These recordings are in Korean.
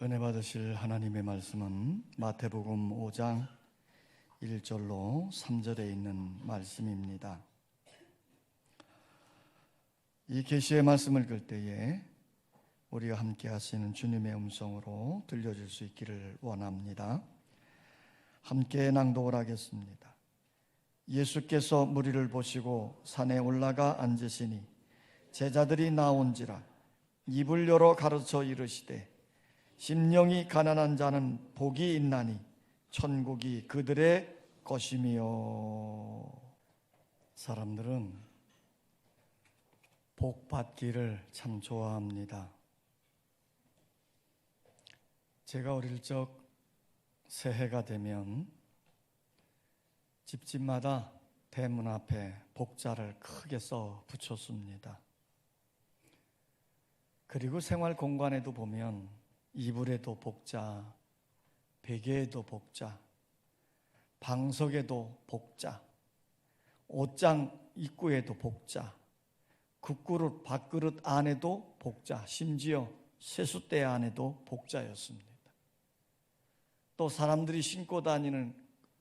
은혜 받으실 하나님의 말씀은 마태복음 5장 1절로 3절에 있는 말씀입니다. 이 계시의 말씀을 읽을 때에 우리가 함께 하시는 주님의 음성으로 들려줄 수 있기를 원합니다. 함께 낭독을 하겠습니다. 예수께서 무리를 보시고 산에 올라가 앉으시니 제자들이 나온지라 입을 열어 가르쳐 이르시되 심령이 가난한 자는 복이 있나니 천국이 그들의 것이며. 사람들은 복 받기를 참 좋아합니다. 제가 어릴 적 새해가 되면 집집마다 대문 앞에 복자를 크게 써 붙였습니다. 그리고 생활 공간에도 보면 이불에도 복자, 베개에도 복자, 방석에도 복자, 옷장 입구에도 복자, 국그릇, 밥그릇 안에도 복자, 심지어 세숫대 안에도 복자였습니다. 또 사람들이 신고 다니는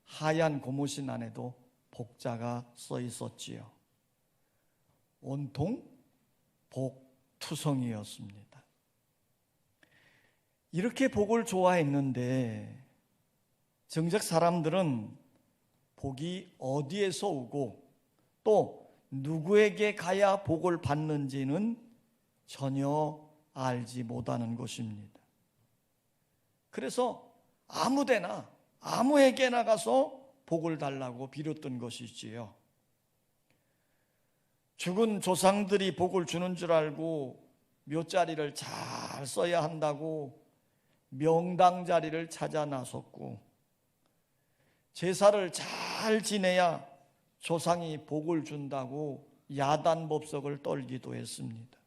하얀 고무신 안에도 복자가 써 있었지요. 온통 복투성이었습니다. 이렇게 복을 좋아했는데 정작 사람들은 복이 어디에서 오고 또 누구에게 가야 복을 받는지는 전혀 알지 못하는 것입니다. 그래서 아무데나 아무에게나 가서 복을 달라고 빌었던 것이지요. 죽은 조상들이 복을 주는 줄 알고 묘자리를 잘 써야 한다고 명당 자리를 찾아 나섰고, 제사를 잘 지내야 조상이 복을 준다고 야단법석을 떨기도 했습니다.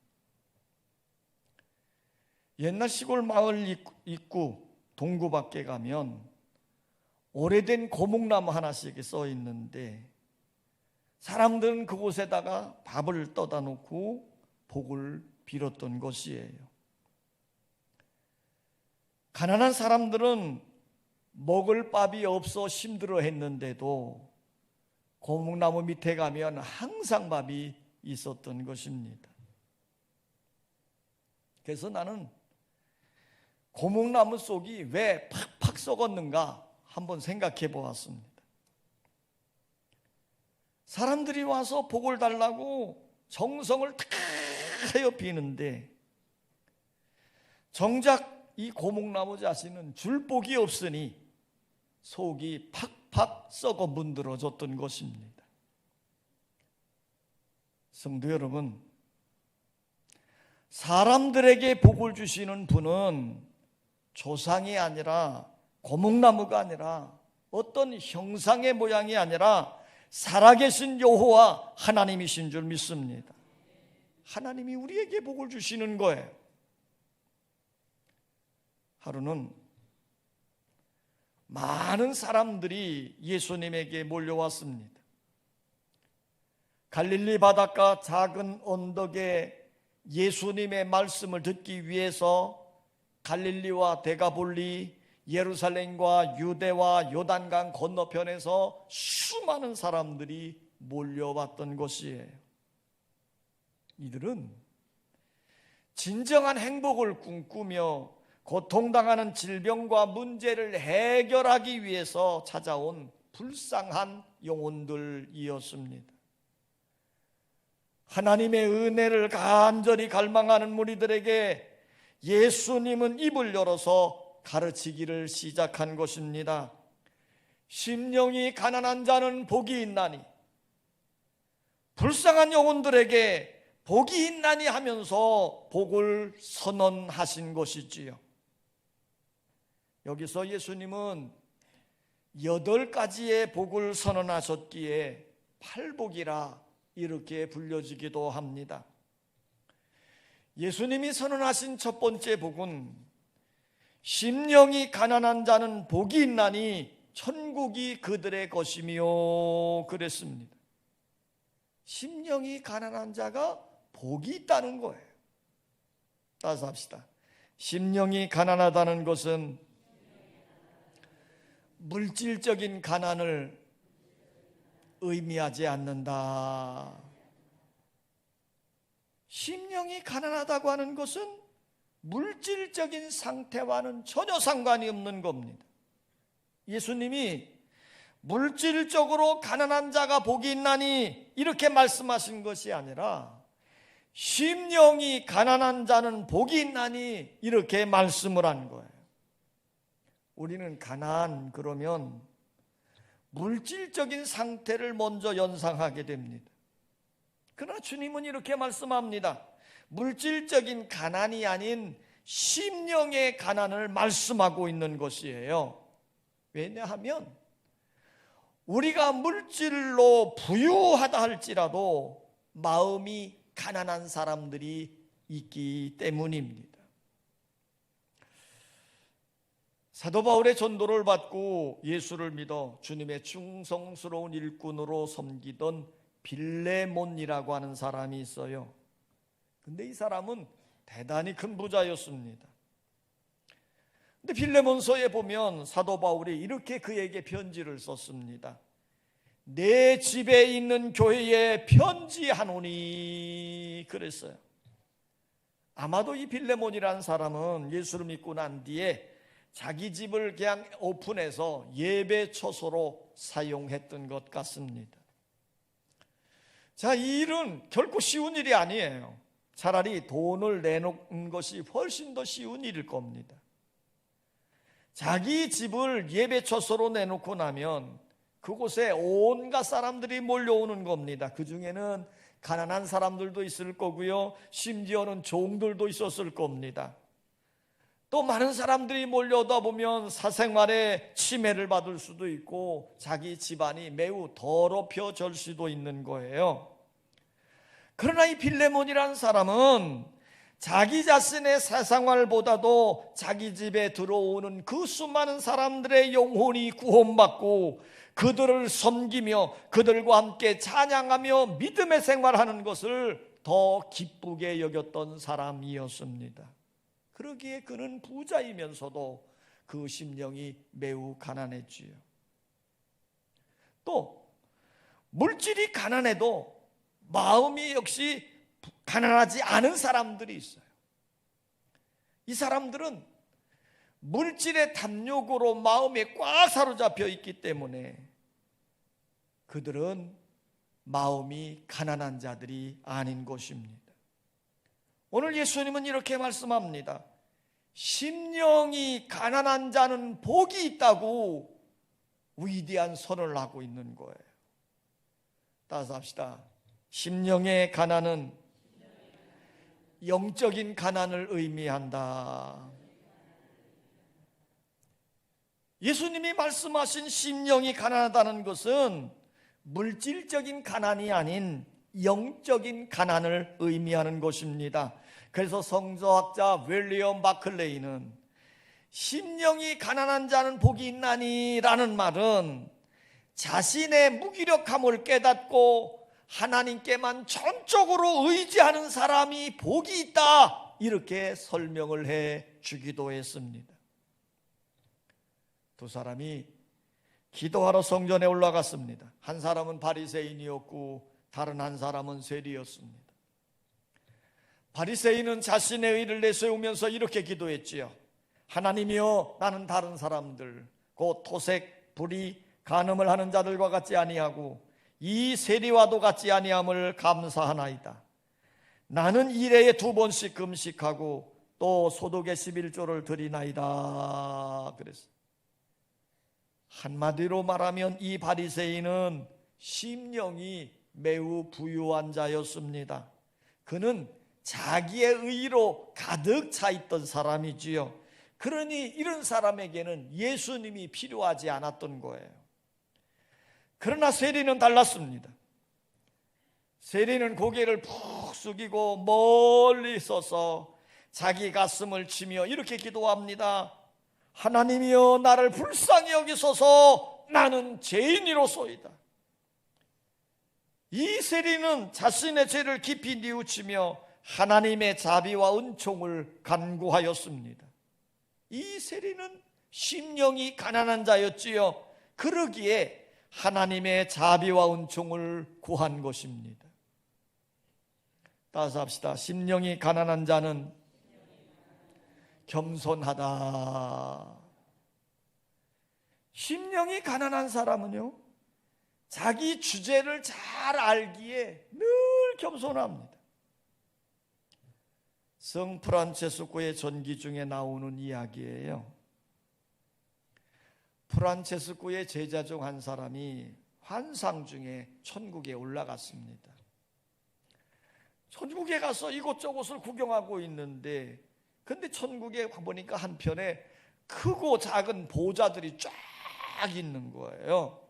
옛날 시골 마을 입구 동구 밖에 가면 오래된 고목나무 하나씩 써 있는데 사람들은 그곳에다가 밥을 떠다 놓고 복을 빌었던 것이에요. 가난한 사람들은 먹을 밥이 없어 힘들어 했는데도 고목나무 밑에 가면 항상 밥이 있었던 것입니다. 그래서 나는 고목나무 속이 왜 팍팍 썩었는가 한번 생각해 보았습니다. 사람들이 와서 복을 달라고 정성을 다하여 비는데 정작 이 고목나무 자신은 줄 복이 없으니 속이 팍팍 썩어 문드러졌던 것입니다. 성도 여러분, 사람들에게 복을 주시는 분은 조상이 아니라 고목나무가 아니라 어떤 형상의 모양이 아니라 살아계신 여호와 하나님이신 줄 믿습니다. 하나님이 우리에게 복을 주시는 거예요. 하루는 많은 사람들이 예수님에게 몰려왔습니다. 갈릴리 바닷가 작은 언덕에 예수님의 말씀을 듣기 위해서 갈릴리와 데가볼리, 예루살렘과 유대와 요단강 건너편에서 수많은 사람들이 몰려왔던 것이에요. 이들은 진정한 행복을 꿈꾸며 고통당하는 질병과 문제를 해결하기 위해서 찾아온 불쌍한 영혼들이었습니다. 하나님의 은혜를 간절히 갈망하는 무리들에게 예수님은 입을 열어서 가르치기를 시작한 것입니다. 심령이 가난한 자는 복이 있나니, 불쌍한 영혼들에게 복이 있나니 하면서 복을 선언하신 것이지요. 여기서 예수님은 8가지의 복을 선언하셨기에 팔복이라 이렇게 불려지기도 합니다. 예수님이 선언하신 첫 번째 복은 심령이 가난한 자는 복이 있나니 천국이 그들의 것이며 그랬습니다. 심령이 가난한 자가 복이 있다는 거예요. 따라서 합시다. 심령이 가난하다는 것은 물질적인 가난을 의미하지 않는다. 심령이 가난하다고 하는 것은 물질적인 상태와는 전혀 상관이 없는 겁니다. 예수님이 물질적으로 가난한 자가 복이 있나니 이렇게 말씀하신 것이 아니라 심령이 가난한 자는 복이 있나니 이렇게 말씀을 한 거예요. 우리는 가난 그러면 물질적인 상태를 먼저 연상하게 됩니다. 그러나 주님은 이렇게 말씀합니다. 물질적인 가난이 아닌 심령의 가난을 말씀하고 있는 것이에요. 왜냐하면 우리가 물질로 부유하다 할지라도 마음이 가난한 사람들이 있기 때문입니다. 사도 바울의 전도를 받고 예수를 믿어 주님의 충성스러운 일꾼으로 섬기던 빌레몬이라고 하는 사람이 있어요. 근데 이 사람은 대단히 큰 부자였습니다. 근데 빌레몬서에 보면 사도 바울이 이렇게 그에게 편지를 썼습니다. 내 집에 있는 교회에 편지하노니 그랬어요. 아마도 이 빌레몬이라는 사람은 예수를 믿고 난 뒤에 자기 집을 그냥 오픈해서 예배 처소로 사용했던 것 같습니다. 자, 이 일은 결코 쉬운 일이 아니에요. 차라리 돈을 내놓은 것이 훨씬 더 쉬운 일일 겁니다. 자기 집을 예배 처소로 내놓고 나면 그곳에 온갖 사람들이 몰려오는 겁니다. 그 중에는 가난한 사람들도 있을 거고요, 심지어는 종들도 있었을 겁니다. 또 많은 사람들이 몰려오다 보면 사생활에 침해를 받을 수도 있고 자기 집안이 매우 더럽혀질 수도 있는 거예요. 그러나 이 빌레몬이라는 사람은 자기 자신의 사생활보다도 자기 집에 들어오는 그 수많은 사람들의 영혼이 구원받고 그들을 섬기며 그들과 함께 찬양하며 믿음의 생활하는 것을 더 기쁘게 여겼던 사람이었습니다. 그러기에 그는 부자이면서도 그 심령이 매우 가난했지요. 또 물질이 가난해도 마음이 역시 가난하지 않은 사람들이 있어요. 이 사람들은 물질의 탐욕으로 마음에 꽉 사로잡혀 있기 때문에 그들은 마음이 가난한 자들이 아닌 것입니다. 오늘 예수님은 이렇게 말씀합니다. 심령이 가난한 자는 복이 있다고 위대한 선언을 하고 있는 거예요. 따라서 합시다. 심령의 가난은 영적인 가난을 의미한다. 예수님이 말씀하신 심령이 가난하다는 것은 물질적인 가난이 아닌 영적인 가난을 의미하는 것입니다. 그래서 성서학자 윌리엄 바클레이는 심령이 가난한 자는 복이 있나니 라는 말은 자신의 무기력함을 깨닫고 하나님께만 전적으로 의지하는 사람이 복이 있다, 이렇게 설명을 해 주기도 했습니다. 두 사람이 기도하러 성전에 올라갔습니다. 한 사람은 바리새인이었고 다른 한 사람은 세리였습니다. 바리새인은 자신의 의를 내세우면서 이렇게 기도했지요. 하나님이여, 나는 다른 사람들 곧 토색, 불의, 간음을 하는 자들과 같지 아니하고 이 세리와도 같지 아니함을 감사하나이다. 나는 일해에 2번씩 금식하고 또 소득의 11조를 드리나이다. 그랬어요. 한마디로 말하면 이 바리새인은 심령이 매우 부유한 자였습니다. 그는 자기의 의로 가득 차 있던 사람이지요. 그러니 이런 사람에게는 예수님이 필요하지 않았던 거예요. 그러나 세리는 달랐습니다. 세리는 고개를 푹 숙이고 멀리 서서 자기 가슴을 치며 이렇게 기도합니다. 하나님이여, 나를 불쌍히 여기소서. 나는 죄인이로소이다. 이 세리는 자신의 죄를 깊이 뉘우치며 하나님의 자비와 은총을 간구하였습니다. 이 세리는 심령이 가난한 자였지요. 그러기에 하나님의 자비와 은총을 구한 것입니다. 따라서 합시다. 심령이 가난한 자는 겸손하다. 심령이 가난한 사람은요, 자기 주제를 잘 알기에 늘 겸손합니다. 성 프란체스코의 전기 중에 나오는 이야기예요. 프란체스코의 제자 중 한 사람이 환상 중에 천국에 올라갔습니다. 천국에 가서 이곳저곳을 구경하고 있는데, 근데 천국에 보니까 한편에 크고 작은 보좌들이 쫙 있는 거예요.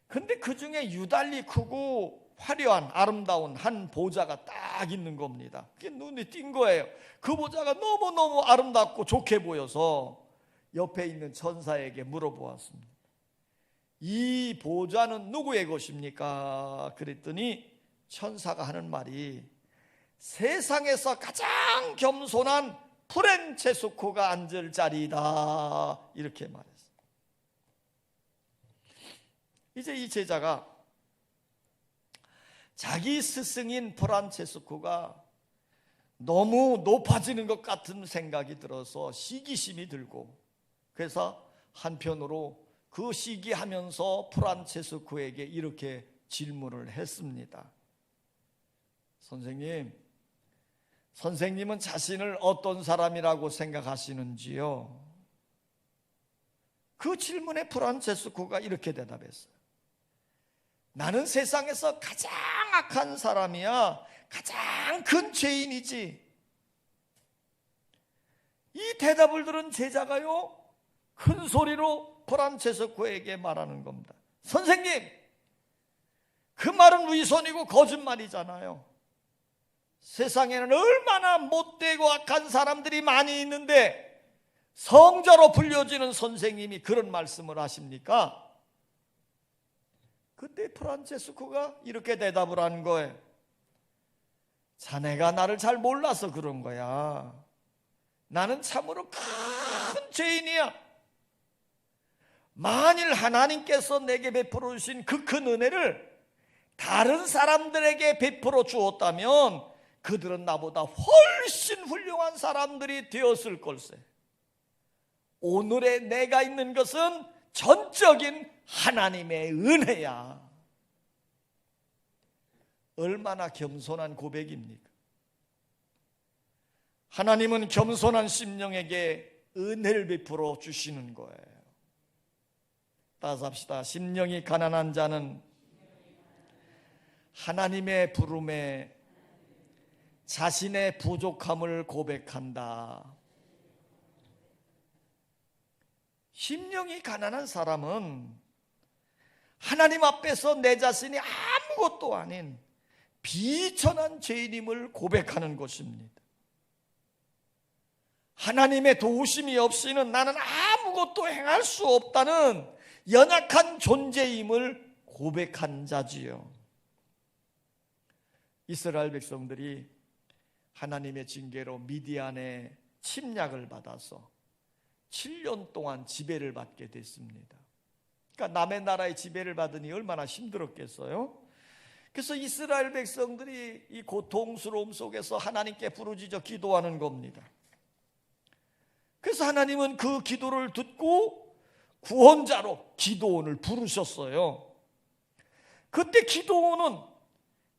근데 그 중에 유달리 크고 화려한 아름다운 한 보좌가 딱 있는 겁니다. 그게 눈에 띈 거예요. 그 보좌가 너무너무 아름답고 좋게 보여서 옆에 있는 천사에게 물어보았습니다. 이 보좌는 누구의 것입니까? 그랬더니 천사가 하는 말이 세상에서 가장 겸손한 프란체스코가 앉을 자리이다, 이렇게 말했어요. 이제 이 제자가 자기 스승인 프란체스코가 너무 높아지는 것 같은 생각이 들어서 시기심이 들고, 그래서 한편으로 그 시기하면서 프란체스코에게 이렇게 질문을 했습니다. 선생님은 자신을 어떤 사람이라고 생각하시는지요? 그 질문에 프란체스코가 이렇게 대답했어요. 나는 세상에서 가장 악한 사람이야. 가장 큰 죄인이지. 이 대답을 들은 제자가요, 큰 소리로 프란체스코에게 말하는 겁니다. 선생님, 그 말은 위선이고 거짓말이잖아요. 세상에는 얼마나 못되고 악한 사람들이 많이 있는데 성자로 불려지는 선생님이 그런 말씀을 하십니까? 그때 프란체스코가 이렇게 대답을 한 거예요. 자네가 나를 잘 몰라서 그런 거야. 나는 참으로 큰 죄인이야. 만일 하나님께서 내게 베풀어 주신 그 큰 은혜를 다른 사람들에게 베풀어 주었다면 그들은 나보다 훨씬 훌륭한 사람들이 되었을 걸세. 오늘의 내가 있는 것은 전적인 하나님의 은혜야. 얼마나 겸손한 고백입니까? 하나님은 겸손한 심령에게 은혜를 베풀어 주시는 거예요. 따라서 합시다. 심령이 가난한 자는 하나님의 부름에 자신의 부족함을 고백한다. 심령이 가난한 사람은 하나님 앞에서 내 자신이 아무것도 아닌 비천한 죄인임을 고백하는 것입니다. 하나님의 도우심이 없이는 나는 아무것도 행할 수 없다는 연약한 존재임을 고백한 자지요. 이스라엘 백성들이 하나님의 징계로 미디안의 침략을 받아서 7년 동안 지배를 받게 됐습니다. 그러니까 남의 나라의 지배를 받으니 얼마나 힘들었겠어요? 그래서 이스라엘 백성들이 이 고통스러움 속에서 하나님께 부르짖어 기도하는 겁니다. 그래서 하나님은 그 기도를 듣고 구원자로 기드온을 부르셨어요. 그때 기드온은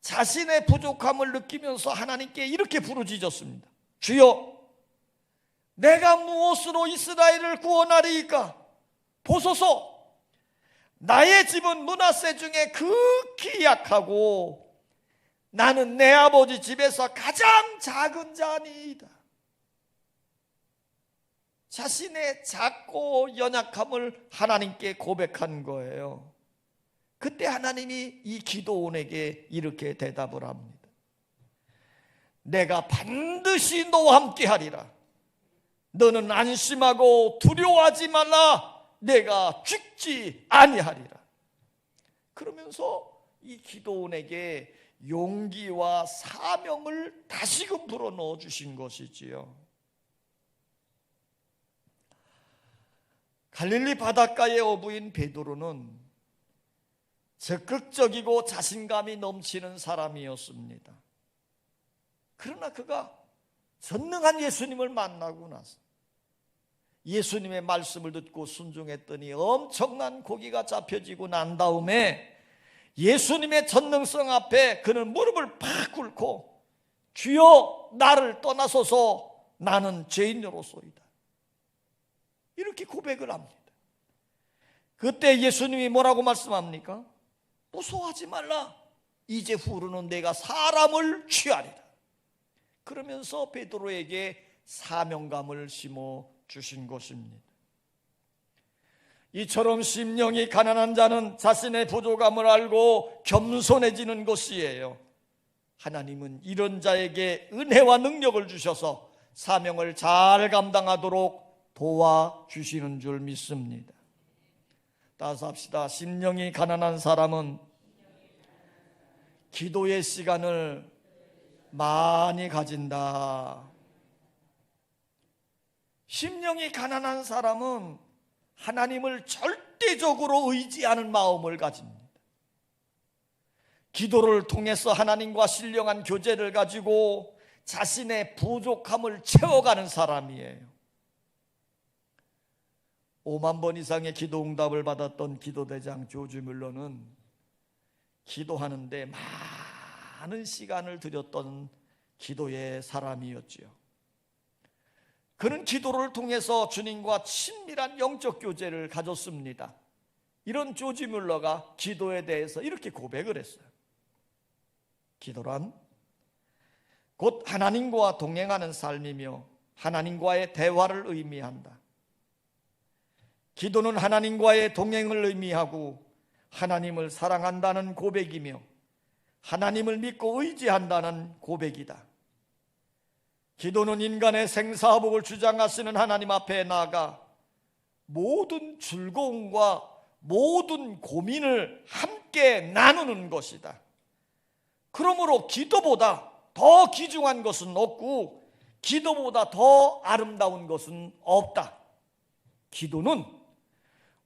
자신의 부족함을 느끼면서 하나님께 이렇게 부르짖었습니다. 주여, 내가 무엇으로 이스라엘을 구원하리이까? 보소서, 나의 집은 므낫세 중에 극히 약하고 나는 내 아버지 집에서 가장 작은 자니이다. 자신의 작고 연약함을 하나님께 고백한 거예요. 그때 하나님이 이 기도원에게 이렇게 대답을 합니다. 내가 반드시 너와 함께 하리라. 너는 안심하고 두려워하지 말라. 내가 죽지 아니하리라. 그러면서 이 기도원에게 용기와 사명을 다시금 불어넣어 주신 것이지요. 갈릴리 바닷가의 어부인 베드로는 적극적이고 자신감이 넘치는 사람이었습니다. 그러나 그가 전능한 예수님을 만나고 나서 예수님의 말씀을 듣고 순종했더니 엄청난 고기가 잡혀지고 난 다음에 예수님의 전능성 앞에 그는 무릎을 팍 꿇고 주여 나를 떠나소서 나는 죄인으로소이다 이렇게 고백을 합니다. 그때 예수님이 뭐라고 말씀합니까? 무서워하지 말라. 이제 후로는 내가 사람을 취하리라. 그러면서 베드로에게 사명감을 심어 주신 것입니다. 이처럼 심령이 가난한 자는 자신의 부족함을 알고 겸손해지는 것이에요. 하나님은 이런 자에게 은혜와 능력을 주셔서 사명을 잘 감당하도록 도와주시는 줄 믿습니다. 따라서 합시다. 심령이 가난한 사람은 기도의 시간을 많이 가진다. 심령이 가난한 사람은 하나님을 절대적으로 의지하는 마음을 가집니다. 기도를 통해서 하나님과 신령한 교제를 가지고 자신의 부족함을 채워가는 사람이에요. 5만 번 이상의 기도 응답을 받았던 기도대장 조지 뮬러는 기도하는데 많은 시간을 들였던 기도의 사람이었지요. 그는 기도를 통해서 주님과 친밀한 영적 교제를 가졌습니다. 이런 조지 뮬러가 기도에 대해서 이렇게 고백을 했어요. 기도란 곧 하나님과 동행하는 삶이며 하나님과의 대화를 의미한다. 기도는 하나님과의 동행을 의미하고 하나님을 사랑한다는 고백이며 하나님을 믿고 의지한다는 고백이다. 기도는 인간의 생사복을 주장하시는 하나님 앞에 나아가 모든 즐거움과 모든 고민을 함께 나누는 것이다. 그러므로 기도보다 더 귀중한 것은 없고 기도보다 더 아름다운 것은 없다. 기도는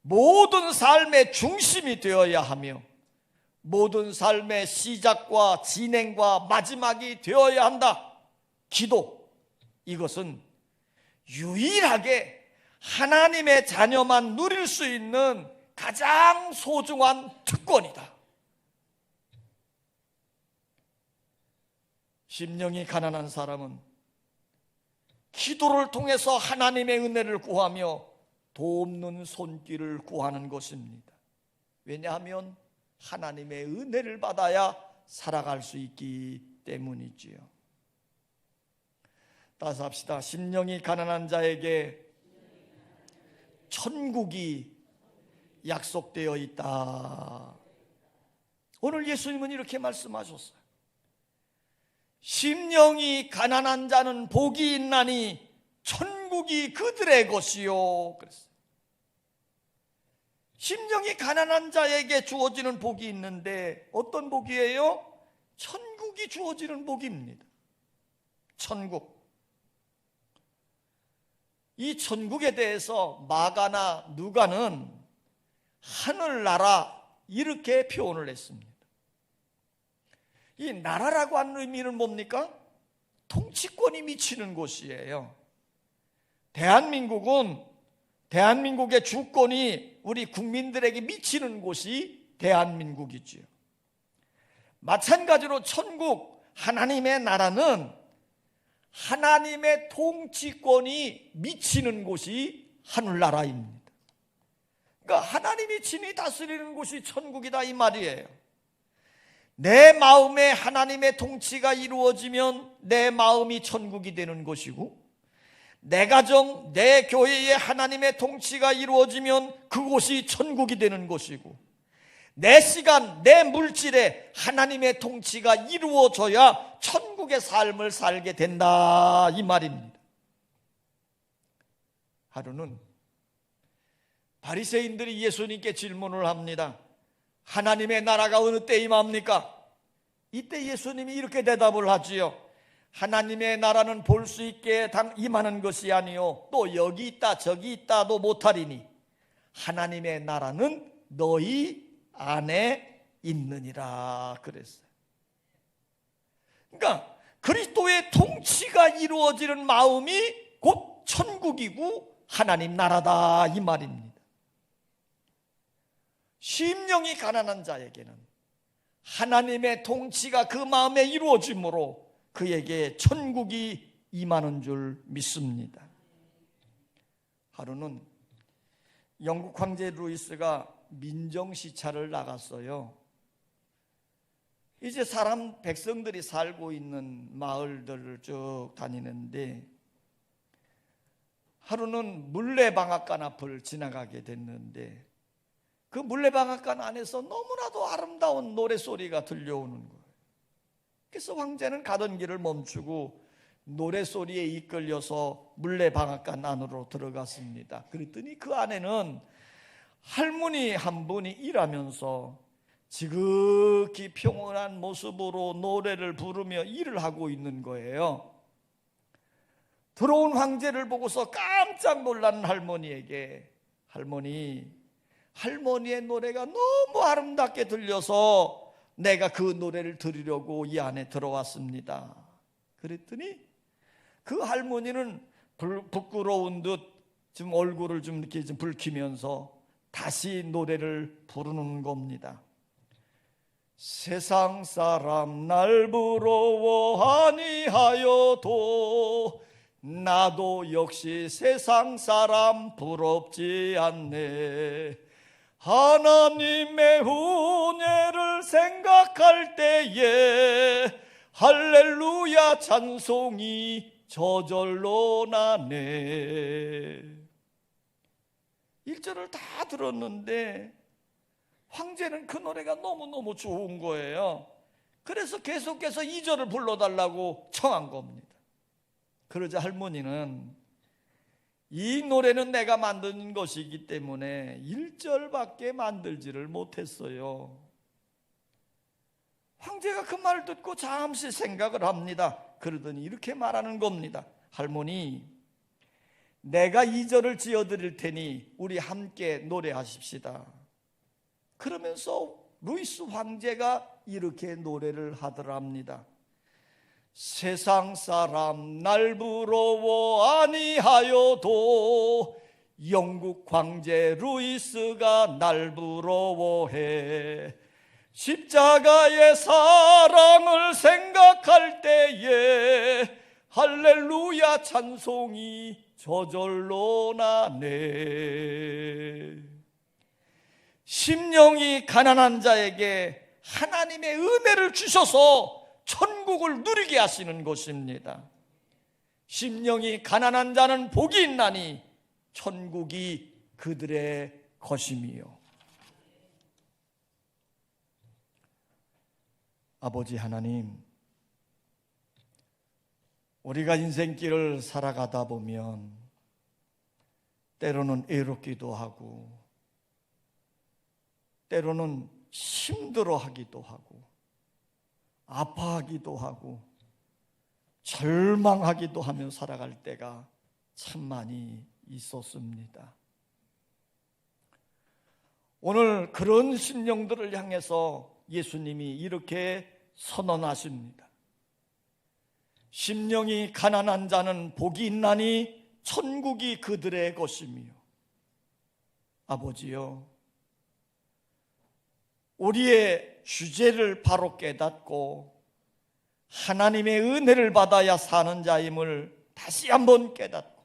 모든 삶의 중심이 되어야 하며 모든 삶의 시작과 진행과 마지막이 되어야 한다. 기도, 이것은 유일하게 하나님의 자녀만 누릴 수 있는 가장 소중한 특권이다. 심령이 가난한 사람은 기도를 통해서 하나님의 은혜를 구하며 돕는 손길을 구하는 것입니다. 왜냐하면 하나님의 은혜를 받아야 살아갈 수 있기 때문이지요. 따라서 합시다. 심령이 가난한 자에게 천국이 약속되어 있다. 오늘 예수님은 이렇게 말씀하셨어요. 심령이 가난한 자는 복이 있나니 천국이 그들의 것이요. 그랬어요. 심령이 가난한 자에게 주어지는 복이 있는데 어떤 복이에요? 천국이 주어지는 복입니다. 천국. 이 천국에 대해서 마가나 누가는 하늘나라 이렇게 표현을 했습니다. 이 나라라고 하는 의미는 뭡니까? 통치권이 미치는 곳이에요. 대한민국의 주권이 우리 국민들에게 미치는 곳이 대한민국이지요. 마찬가지로 천국, 하나님의 나라는 하나님의 통치권이 미치는 곳이 하늘나라입니다. 그러니까 하나님이 친히 다스리는 곳이 천국이다 이 말이에요. 내 마음에 하나님의 통치가 이루어지면 내 마음이 천국이 되는 것이고 내 가정, 내 교회에 하나님의 통치가 이루어지면 그곳이 천국이 되는 것이고 내 시간, 내 물질에 하나님의 통치가 이루어져야 천국의 삶을 살게 된다 이 말입니다. 하루는 바리새인들이 예수님께 질문을 합니다. 하나님의 나라가 어느 때 임합니까? 이때 예수님이 이렇게 대답을 하지요. 하나님의 나라는 볼 수 있게 임하는 것이 아니요 또 여기 있다 저기 있다도 못하리니 하나님의 나라는 너희 안에 있느니라 그랬어요. 그러니까 그리스도의 통치가 이루어지는 마음이 곧 천국이고 하나님 나라다 이 말입니다. 심령이 가난한 자에게는 하나님의 통치가 그 마음에 이루어지므로 그에게 천국이 임하는 줄 믿습니다. 하루는 영국 황제 루이스가 민정시찰을 나갔어요. 이제 백성들이 살고 있는 마을들을 쭉 다니는데 하루는 물레방앗간 앞을 지나가게 됐는데 그 물레방앗간 안에서 너무나도 아름다운 노래소리가 들려오는 거예요. 그래서 황제는 가던 길을 멈추고 노래소리에 이끌려서 물레방앗간 안으로 들어갔습니다. 그랬더니 그 안에는 할머니 한 분이 일하면서 지극히 평온한 모습으로 노래를 부르며 일을 하고 있는 거예요. 들어온 황제를 보고서 깜짝 놀란 할머니에게 할머니의 노래가 너무 아름답게 들려서 내가 그 노래를 들으려고 이 안에 들어왔습니다. 그랬더니 그 할머니는 부끄러운 듯 지금 얼굴을 좀 이렇게 좀 붉히면서 다시 노래를 부르는 겁니다. 세상 사람 날 부러워하니 하여도 나도 역시 세상 사람 부럽지 않네. 하나님의 은혜를 생각할 때에 할렐루야 찬송이 저절로 나네. 1절을 다 들었는데 황제는 그 노래가 너무너무 좋은 거예요. 그래서 계속해서 2절을 불러달라고 청한 겁니다. 그러자 할머니는 이 노래는 내가 만든 것이기 때문에 1절밖에 만들지를 못했어요. 황제가 그 말을 듣고 잠시 생각을 합니다. 그러더니 이렇게 말하는 겁니다. 할머니, 내가 2절을 지어드릴 테니 우리 함께 노래하십시다. 그러면서 루이스 황제가 이렇게 노래를 하더랍니다. 세상 사람 날 부러워 아니하여도 영국 황제 루이스가 날 부러워해. 십자가의 사랑을 생각할 때에 할렐루야 찬송이 저절로 나네. 심령이 가난한 자에게 하나님의 은혜를 주셔서 천국을 누리게 하시는 것입니다. 심령이 가난한 자는 복이 있나니 천국이 그들의 것임이요. 아버지 하나님, 우리가 인생길을 살아가다 보면 때로는 애롭기도 하고 때로는 힘들어하기도 하고 아파하기도 하고 절망하기도 하며 살아갈 때가 참 많이 있었습니다. 오늘 그런 심령들을 향해서 예수님이 이렇게 선언하십니다. 심령이 가난한 자는 복이 있나니 천국이 그들의 것이며. 아버지여, 우리의 주제를 바로 깨닫고 하나님의 은혜를 받아야 사는 자임을 다시 한번 깨닫고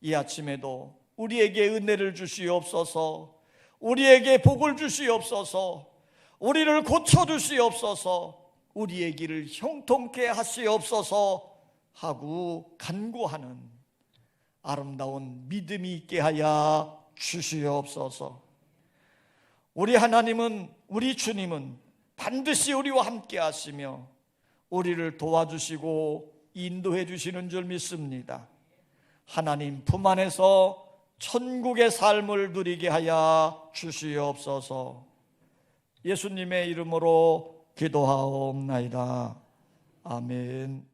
이 아침에도 우리에게 은혜를 주시옵소서, 우리에게 복을 주시옵소서, 우리를 고쳐주시옵소서, 우리의 길을 형통케 하시옵소서 하고 간구하는 아름다운 믿음이 있게 하여 주시옵소서. 우리 하나님은, 우리 주님은 반드시 우리와 함께 하시며 우리를 도와주시고 인도해 주시는 줄 믿습니다. 하나님 품 안에서 천국의 삶을 누리게 하여 주시옵소서. 예수님의 이름으로 기도하옵나이다. 아멘.